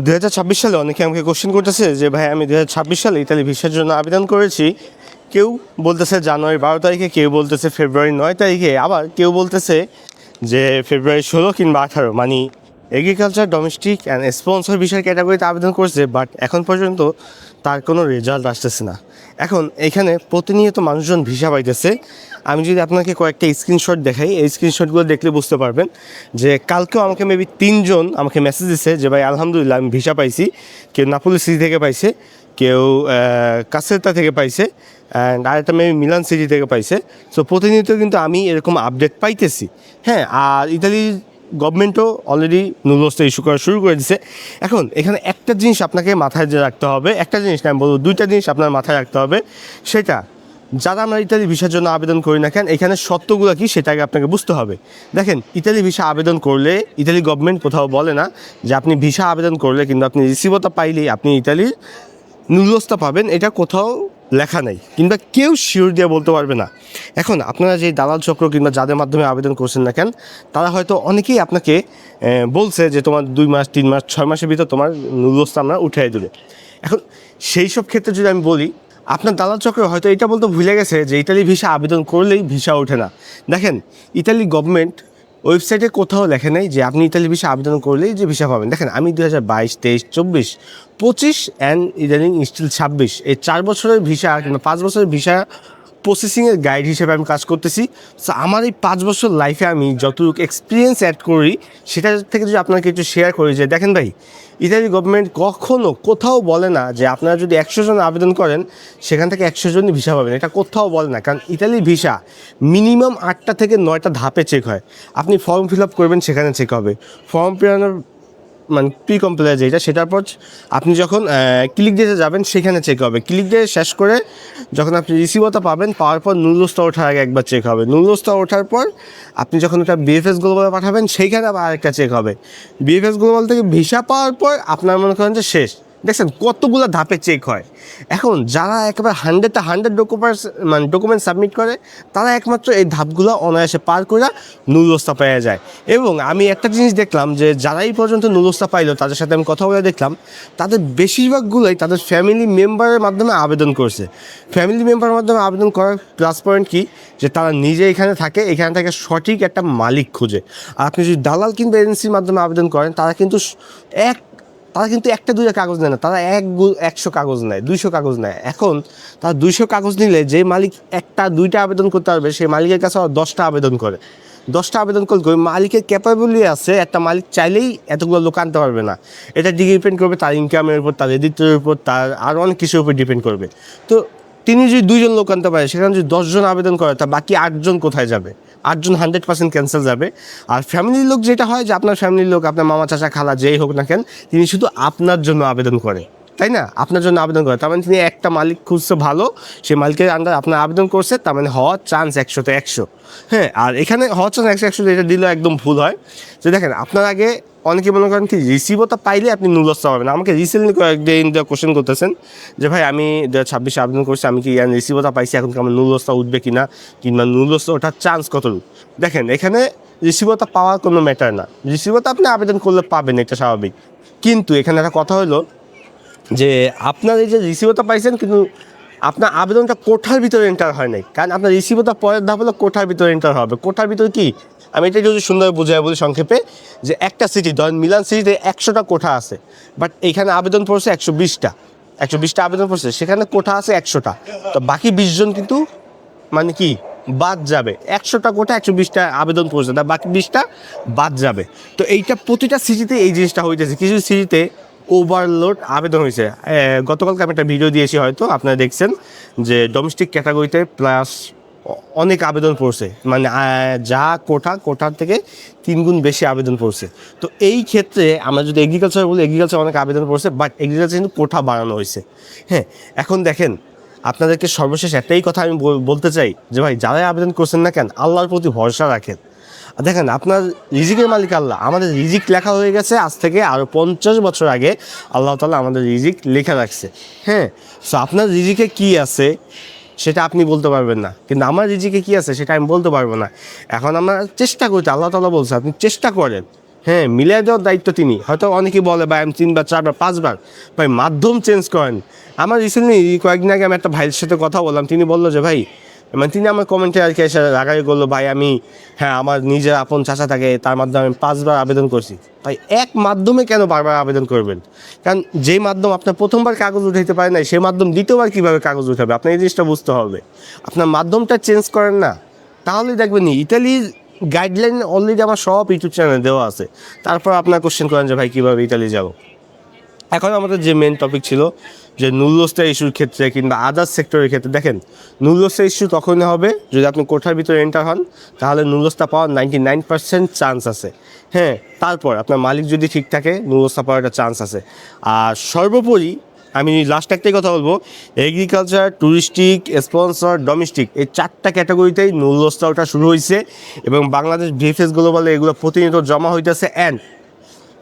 2026 সালে অনেকে আমাকে কোশ্চেন করতেছে যে ভাই আমি 2026 সালে ইতালি ভিসার জন্য আবেদন করেছি। কেউ বলতেছে জানুয়ারি 12 তারিখে, কেউ বলতেছে ফেব্রুয়ারি 9 তারিখে, আবার কেউ বলতেছে যে ফেব্রুয়ারি 16 কিংবা 18। মানে এগ্রিকালচার, ডোমেস্টিক অ্যান্ড স্পন্সর ভিসার ক্যাটাগরিতে আবেদন করছে, বাট এখন পর্যন্ত তার কোনো রেজাল্ট আসতেছে না। এখন এখানে প্রতিনিয়ত মানুষজন ভিসা পাইতেছে। আমি যদি আপনাকে কয়েকটা স্ক্রিনশট দেখাই, এই স্ক্রিনশটগুলো দেখলে বুঝতে পারবেন যে কালকেও আমাকে মেবি 3জন আমাকে মেসেজ দিচ্ছে যে ভাই আলহামদুলিল্লাহ আমি ভিসা পাইছি। কেউ নাপোলি সিটি থেকে পাইছে, কেউ কাসেরতা থেকে পাইছে, অ্যান্ড আরেকটা মেবি মিলান সিটি থেকে পাইছে। সো প্রতিনিয়ত কিন্তু আমি এরকম আপডেট পাইতেছি। হ্যাঁ, আর ইতালির গভর্নমেন্টও অলরেডি নুডলসটা ইস্যু করা শুরু করে দিছে। এখন এখানে একটা জিনিস আপনাকে মাথায় রাখতে হবে, একটা জিনিস না আমি বলবো, দুইটা জিনিস আপনার মাথায় রাখতে হবে। সেটা, যারা আমরা ইতালি ভিসার জন্য আবেদন করি না কেন, এখানে শর্তগুলো কি সেটাকে আপনাকে বুঝতে হবে। দেখেন, ইতালি ভিসা আবেদন করলে ইতালি গভর্নমেন্ট কোথাও বলে না যে আপনি ভিসা আবেদন করলে কিন্তু আপনি রিসিভটা পাইলেই আপনি ইতালির নুডলসটা পাবেন, এটা কোথাও লেখা নেই, কিংবা কেউ শিওর দিয়ে বলতে পারবে না। এখন আপনারা যে দালাল চক্র কিংবা যাদের মাধ্যমে আবেদন করছেন না কেন, তারা হয়তো অনেকেই আপনাকে বলছে যে তোমার 2 মাস 3 মাস 6 মাসের ভিতর তোমার নুডলসটা আমরা উঠিয়ে দেবে। এখন সেই সব ক্ষেত্রে যদি আমি বলি, আপনার দালাল চক্র হয়তো এটা বলতে ভুলে গেছে যে ইতালি ভিসা আবেদন করলেই ভিসা ওঠে না। দেখেন, ইতালি গভর্নমেন্ট ওয়েবসাইটে কোথাও লেখে নেই যে আপনি ইতালি ভিসা আবেদন করলেই যে ভিসা পাবেন। দেখেন, আমি 2022, 23, 24, 25 অ্যান্ড ইদানিং স্টিল 26, এই 4 বছরের ভিসা কিংবা 5 বছরের ভিসা প্রসেসিংয়ের গাইড হিসেবে আমি কাজ করতেছি। সো আমার এই 5 বছর লাইফে আমি যতটুকু এক্সপিরিয়েন্স অ্যাড করি, সেটা থেকে যদি আপনাকে একটু শেয়ার করি যে দেখেন ভাই, ইতালি গভর্নমেন্ট কখনও কোথাও বলে না যে আপনারা যদি 100 জন আবেদন করেন সেখান থেকে 100 জনই ভিসা পাবেন, এটা কোথাও বলে না। কারণ ইতালির ভিসা মিনিমাম 8টা থেকে 9টা ধাপে চেক হয়। আপনি ফর্ম ফিল আপ করবেন, সেখানে চেক হবে। ফর্ম পেরানোর মানে প্রি কমপ্লিট যেটা, সেটার পর আপনি যখন ক্লিক দিতে যাবেন সেখানে চেক হবে। ক্লিক দিয়ে শেষ করে যখন আপনি রিসিভটা পাবেন, পাওয়ার পর নুডলসটা ওঠার আগে একবার চেক হবে। নুডলসটা ওঠার পর আপনি যখন ওটা বিএফএস গ্লোবালে পাঠাবেন, সেইখানে আবার আরেকটা চেক হবে। বিএফএস গ্লোবাল থেকে ভিসা পাওয়ার পর আপনার মনে করেন যে শেষ। দেখছেন কতগুলো ধাপে চেক হয়। এখন যারা একেবারে 100 ডকুমেন্ট সাবমিট করে, তারা একমাত্র এই ধাপগুলো অনায়াসে পার করে নুডলসটা পেয়ে যায়। এবং আমি একটা জিনিস দেখলাম যে যারাই পর্যন্ত নুডলসটা পাইলো, তাদের সাথে আমি কথা বলে দেখলাম তাদের বেশিরভাগগুলোই তাদের ফ্যামিলি মেম্বারের মাধ্যমে আবেদন করছে। ফ্যামিলি মেম্বারের মাধ্যমে আবেদন করার প্লাস পয়েন্ট কি, যে তারা নিজে এখানে থাকে, এখানে থেকে সঠিক একটা মালিক খুঁজে। আর আপনি যদি দালাল কিংবা এজেন্সির মাধ্যমে আবেদন করেন, তারা কিন্তু একটা 2টা কাগজ নেয় না, তারা 100 কাগজ নেয়, 200 কাগজ নেয়। এখন তারা 200 কাগজ নিলে যে মালিক 1টা 2টা আবেদন করতে পারবে, সেই মালিকের কাছে 10টা আবেদন করে। 10টা আবেদন করলে ওই মালিকের ক্যাপাবিলিটি আছে, একটা মালিক চাইলেই এতগুলো লোক আনতে পারবে না। এটা ডিপেন্ড করবে তার ইনকামের উপর, তার এডিটের উপর, তার আরও অনেক কিছুর উপর ডিপেন্ড করবে। তো তিনি যদি 2জন লোক আনতে পারে, সেখানে যদি 10 জন আবেদন করে, তা বাকি 8 জন কোথায় যাবে? 8 জন 100% ক্যান্সেল যাবে। আর ফ্যামিলির লোক যেটা হয় যে আপনার ফ্যামিলির লোক, আপনার মামা চাচা খালা যেই হোক না কেন, তিনি শুধু আপনার জন্য আবেদন করে, তাই না? আপনার জন্য আবেদন করে, তার মানে তিনি একটা মালিক খুঁজছে ভালো, সেই মালিকের আন্ডার আপনার আবেদন করছে, তার মানে হওয়ার চান্স 100তে 100। হ্যাঁ, আর এখানে হওয়ার চান্স 100 এটা দিলেও একদম ভুল হয়। যে দেখেন, আপনার আগে অনেকে মনে করেন কি রিসিভটা পাইলে আপনি নুডলসটা পাবেন। আমাকে রিসেন্টলি কয়েকদিন কোশ্চেন করতেছেন যে ভাই আমি 2026 আবেদন করছি, আমি কি রিসিভটা পাইছি, এখন কি আমার নুডলসটা উঠবে কিনা, কিংবা নুডলসটা ওঠার চান্স কতটুকু। দেখেন, এখানে রিসিভটা পাওয়ার কোনো ম্যাটার না, রিসিভটা আপনি আবেদন করলে পাবেন, এটা স্বাভাবিক। কিন্তু এখানে একটা কথা হলো যে আপনার এই যে রিসিভটা পাইছেন, কিন্তু আপনার আবেদনটা কোঠার ভিতরে এন্টার হয় নাই। কারণ আপনার রিসিভটা পরের ধাপ হলো কোঠার ভিতরে এন্টার হবে। কোঠার ভিতরে কি, আমি এটা যদি সুন্দর বুঝাই বলি সংক্ষেপে, যে একটা সিটি ধরেন মিলান সিটিতে 100টা কোঠা আছে, বাট এইখানে আবেদন পড়ছে 120টা আবেদন পড়ছে, সেখানে কোঠা আছে 100টা। তো বাকি 20 জন কিন্তু মানে কি বাদ যাবে। 100টা কোঠা 120টা আবেদন পড়ছে, তার বাকি 20টা বাদ যাবে। তো এইটা প্রতিটা সিটিতে এই জিনিসটা হইতেছে। কিছু সিটিতে ওভারলোড আবেদন হয়েছে। গতকালকে আমি একটা ভিডিও দিয়েছি, হয়তো আপনারা দেখছেন, যে ডোমেস্টিক ক্যাটাগরিতে প্লাস অনেক আবেদন পড়ছে, মানে যা কোঠার থেকে 3 গুণ বেশি আবেদন পড়ছে। তো এই ক্ষেত্রে আমরা যদি এগ্রিকালচার বলি, এগ্রিকালচার অনেক আবেদন পড়ছে, বাট এগ্রিকালচার কিন্তু কোঠা বাড়ানো হয়েছে। হ্যাঁ, এখন দেখেন, আপনাদেরকে সর্বশেষ একটাই কথা আমি বলতে চাই যে ভাই, যারাই আবেদন করছেন না কেন, আল্লাহর প্রতি ভরসা রাখেন। দেখেন, আপনার রিজিকের মালিক আল্লাহ। আমাদের রিজিক লেখা হয়ে গেছে আজ থেকে আরও 50 বছর আগে আল্লাহ তাআলা আমাদের রিজিক লেখা রাখছে। হ্যাঁ, সো আপনার রিজিকে কী আছে সেটা আপনি বলতে পারবেন না, কিন্তু আমার রিজিকে কী আছে সেটা আমি বলতে পারবো না। এখন আমরা চেষ্টা করছি, আল্লাহ তাআলা বলছে আপনি চেষ্টা করেন। হ্যাঁ, মিলিয়ে দেওয়ার দায়িত্ব তিনি। হয়তো অনেকেই বলে ভাই আমি 3 বার 4 বার 5 বার, ভাই মাধ্যম চেঞ্জ করেন। আমার রিসেন্টলি কয়েকদিন আগে আমি একটা ভাইয়ের সাথে কথা বললাম, তিনি বললো যে ভাই, মানে তিনি আমার কমেন্টে আর কি এসে রাগাই করলো, ভাই আমি হ্যাঁ আমার নিজের আপন চাচা থাকে, তার মাধ্যমে আমি 5 বার আবেদন করছি। ভাই এক মাধ্যমে কেন বারবার আবেদন করবেন? কারণ যেই মাধ্যম আপনার প্রথমবার কাগজ উঠাইতে পারে না, সেই মাধ্যম দ্বিতীয়বার কীভাবে কাগজ উঠাবে? আপনার এই জিনিসটা বুঝতে হবে। আপনার মাধ্যমটা চেঞ্জ করেন না, তাহলেই দেখবেন ইতালির গাইডলাইন অলরেডি আমার সব ইউটিউব চ্যানেলে দেওয়া আছে। তারপর আপনার কোশ্চেন করেন যে ভাই কীভাবে ইতালি যাব। এখন আমাদের যে মেন টপিক ছিল যে নুল্লস্তা ইস্যুর ক্ষেত্রে কিংবা আদার্স সেক্টরের ক্ষেত্রে, দেখেন নুল্লস্তা ইস্যু তখনই হবে যদি আপনি কোঠার ভিতরে এন্টার হন, তাহলে নুল্লস্তা পাওয়ার 99% চান্স আছে। হ্যাঁ, তারপর আপনার মালিক যদি ঠিক থাকে নুল্লস্তা পাওয়ার একটা চান্স আছে। আর সর্বোপরি আমি লাস্ট একটাই কথা বলবো, এগ্রিকালচার, ট্যুরিস্টিক, স্পন্সর, ডোমেস্টিক, এই 4টা ক্যাটাগরিতেই নুল্লস্তাটা শুরু হয়েছে এবং বাংলাদেশ ভিএফএস গ্লোবালে এগুলো প্রতিনিয়ত জমা হইতেছে। অ্যান্ড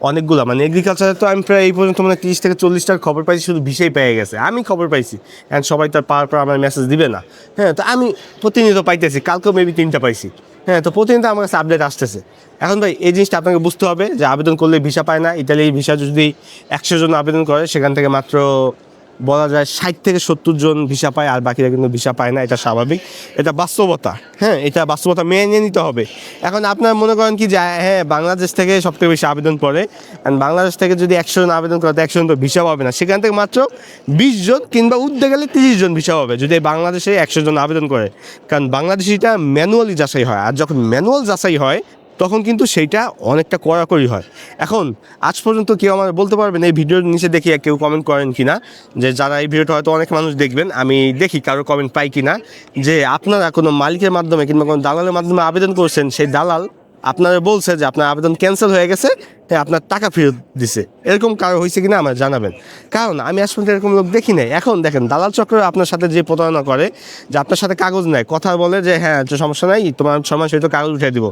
অনেকগুলো মানে এগ্রিকালচারে তো আমি প্রায় এই পর্যন্ত মানে 30 থেকে 40টার খবর পাইছি, শুধু ভিসাই পেয়ে গেছে। আমি খবর পাইছি, অ্যান্ড সবাই তার পাওয়ার পর আমার মেসেজ দিবে না। হ্যাঁ, তো আমি প্রতিনিয়ত পাইতেছি, কালকেও মেবি 3টা পাইছি। হ্যাঁ, তো প্রতিনিয়ত আমার কাছে আপডেট আসতেছে। এখন ভাই এই জিনিসটা আপনাকে বুঝতে হবে যে আবেদন করলে ভিসা পায় না। ইতালির ভিসা যদি 100 জন আবেদন করে, সেখান থেকে মাত্র বলা যায় 60 থেকে 70 জন ভিসা পায়, আর বাকিরা কিন্তু ভিসা পায় না। এটা স্বাভাবিক, এটা বাস্তবতা। হ্যাঁ, এটা বাস্তবতা মেনে নিতে হবে। এখন আপনার মনে করেন কি যে হ্যাঁ বাংলাদেশ থেকে সবথেকে বেশি আবেদন করে, অ্যান্ড বাংলাদেশ থেকে যদি 100 জন আবেদন করে, তো 100 জন তো ভিসা পাবে না। সেখান থেকে মাত্র 20 জন কিংবা উঠতে গেলে 30 জন ভিসা পাবে যদি বাংলাদেশে 100 জন আবেদন করে। কারণ বাংলাদেশিটা ম্যানুয়ালি যাচাই হয়, আর যখন ম্যানুয়াল যাচাই হয় তখন কিন্তু সেইটা অনেকটা কড়াকড়ি হয়। এখন আজ পর্যন্ত কেউ আমার বলতে পারবেন এই ভিডিওর নিচে দেখি কেউ কমেন্ট করেন কি না, যে যারা এই ভিডিওটা হয়তো অনেক মানুষ দেখবেন, আমি দেখি কারো কমেন্ট পাই কি না, যে আপনারা কোনো মালিকের মাধ্যমে কিংবা কোনো দালালের মাধ্যমে আবেদন করছেন, সেই দালাল আপনারা বলছে যে আপনার আবেদন ক্যান্সেল হয়ে গেছে, তাই আপনার টাকা ফেরত দিছে। এরকম কারো হয়েছে কিনা আমার জানাবেন, কারণ আমি আজ পর্যন্ত এরকম লোক দেখি নাই। এখন দেখেন দালাল চক্র আপনার সাথে যে প্রতারণা করে, যে আপনার সাথে কাগজ নেয়, কথা বলে যে হ্যাঁ সমস্যা নাই, তোমার 6 মাস হয়তো কাগজ উঠে দিব।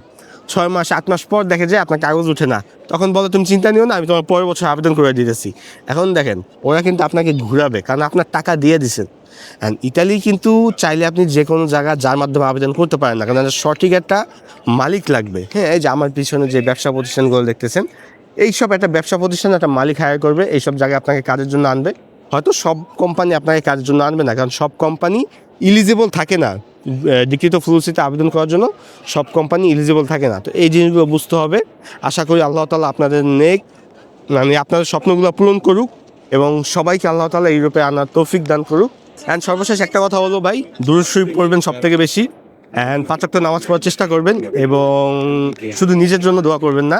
6 মাস 8 মাস পর দেখে যে আপনার কাগজ উঠে না, তখন বলে তুমি চিন্তা নিও না, আমি তোমার পরের বছর আবেদন করে দিতেছি। এখন দেখেন ওরা কিন্তু আপনাকে ঘুরাবে, কারণ আপনার টাকা দিয়ে দিছেন। অ্যান্ড ইতালি কিন্তু চাইলে আপনি যে কোনো জায়গা যার মাধ্যমে আবেদন করতে পারেন না, কারণ সঠিক একটা মালিক লাগবে। হ্যাঁ, এই যে আমার পিছনে যে ব্যবসা প্রতিষ্ঠানগুলো দেখতেছেন, এইসব একটা ব্যবসা প্রতিষ্ঠান একটা মালিক হায়ার করবে, এইসব জায়গায় আপনাকে কাজের জন্য আনবে। হয়তো সব কোম্পানি আপনাকে কাজের জন্য আনবে না, কারণ সব কোম্পানি ইলিজিবল থাকে না লিখিত ফ্লুসিতে আবেদন করার জন্য, সব কোম্পানি ইলিজিবল থাকে না। তো এই জিনিসগুলো বুঝতে হবে। আশা করি আল্লাহ তাআলা আপনাদের মানে আপনাদের স্বপ্নগুলো পূরণ করুক এবং সবাইকে আল্লাহ তাআলা ইউরোপে আনার তৌফিক দান করুক। অ্যান্ড সর্বশেষ একটা কথা বলবো ভাই, দুরূদ শরীফ পড়বেন সব থেকে বেশি, অ্যান্ড 5 ওয়াক্ত নামাজ পড়ার চেষ্টা করবেন, এবং শুধু নিজের জন্য দোয়া করবেন না,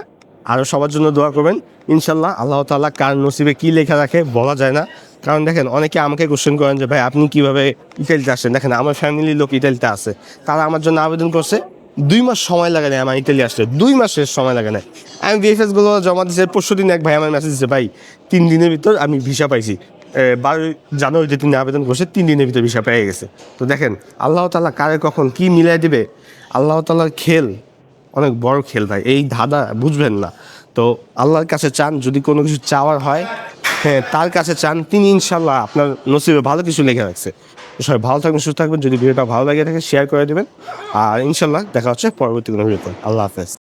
আরও সবার জন্য দোয়া করবেন। ইনশাল্লাহ আল্লাহ তাআলা কার নসিবে কী লেখা রাখে বলা যায় না। কারণ দেখেন অনেকে আমাকে কোশ্চেন করেন যে ভাই আপনি কীভাবে ইতালিতে আসেন। দেখেন আমার ফ্যামিলির লোক ইতালিতে আছে, তারা আমার জন্য আবেদন করছে, 2 মাস সময় লাগে না আমার ইতালি আসলে, 2 মাসের সময় লাগে না। আমি ভিএফএসগুলো জমা দিয়েছি, পরশুদিন এক ভাই আমার মেসেজ দিচ্ছে, ভাই 3 দিনের ভিতর আমি ভিসা পাইছি। 12 জানুয়ারিতে তিনি আবেদন করছে, 3 দিনের ভিতর ভিসা পেয়ে গেছে। তো দেখেন আল্লাহ তাআলা কারে কখন কী মিলাই দেবে, আল্লাহ তাআলার খেল অনেক বড় খেল ভাই, এই ধাঁধা বুঝবেন না। তো আল্লাহর কাছে চান, যদি কোনো কিছু চাওয়ার হয় হ্যাঁ তার কাছে চান, তিনি ইনশাল্লাহ আপনার নসিবে ভালো কিছু লেখা রাখছে। সবাই ভালো থাকবেন, সুস্থ থাকবেন। যদি ভিডিওটা ভালো লাগে থাকে শেয়ার করে দেবেন, আর ইনশাল্লাহ দেখা হচ্ছে পরবর্তী কোনো ভিডিওতে। আল্লাহ হাফেজ।